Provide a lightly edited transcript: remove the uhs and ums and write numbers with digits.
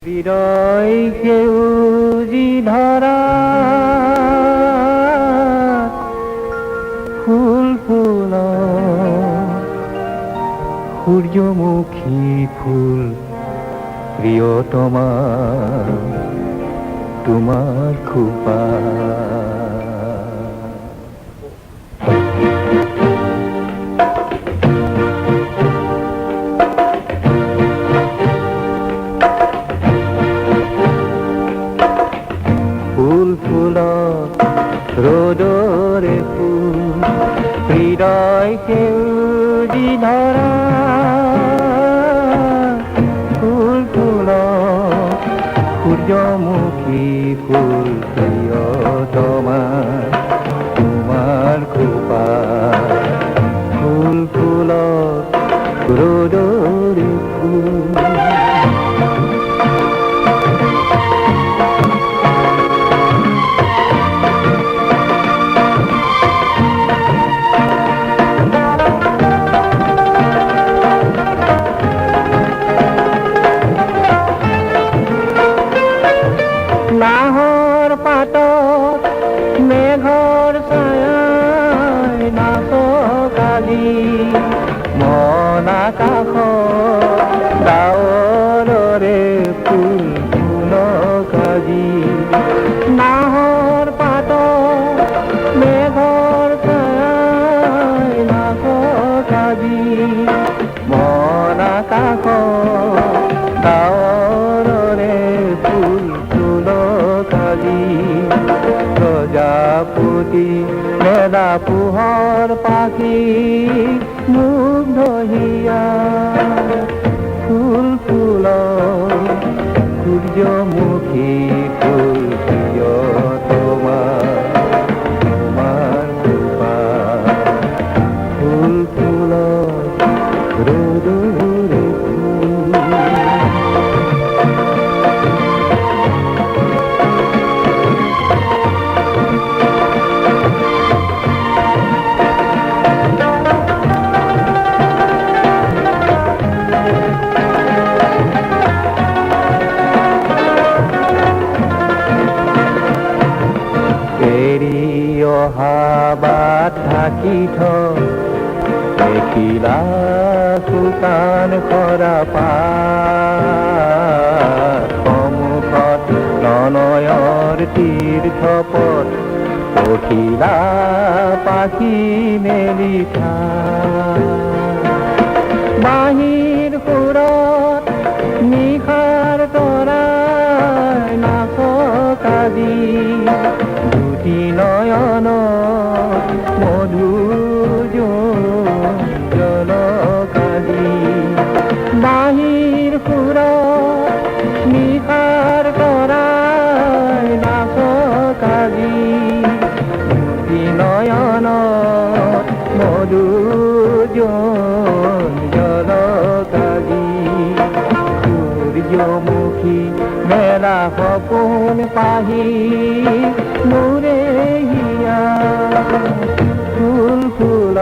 হৃদয় সেউজি ধরা ফুল ফুল সূর্যমুখী ফুল প্রিয়তমা তোমার খোপা ফুল ফুল রোদরে ফুল হৃদয় সেউজি ধরা ফুল ফুল সূর্যমুখী ফুল প্রিয়তমা তোমার খোপা ফুল ফুল রোদরে ফুল নাহর পাতত মেঘর ছায়ায় নাচকালি মন আকাশ ডাৱৰৰে ফুল ফুল কাজি নাহৰ পাতত মেঘৰ ছায়ায় নাচকালি মন আকাশ ডাৱৰৰে ফুল প্রজাপতি মেলা পোহর পাখি মুগ্ধ হিয়া ফুল ফুল সূর্যমুখী ফুল প্রিয়তমা তোমার খোপা ফুল ফুল রোদরে ফুল অহাবাত থাকি দেখিলা সুতান খৰা সন্মুখত নয়ৰ তীৰ্থপথ পঠিলা পাখি মেলি বাঁহীৰ সুৰত নিশাৰ তৰাই নাচকালি দুটি নয়ন মধুৰ জলকালি বাঁহীৰ সুৰত নিশাৰ তৰাই নাচকালি দুটি নয়ন মধুৰ জলকালি সূৰ্যমুখী মেলা সপোন পাহি মোৰে হিয়া ফুল ফুল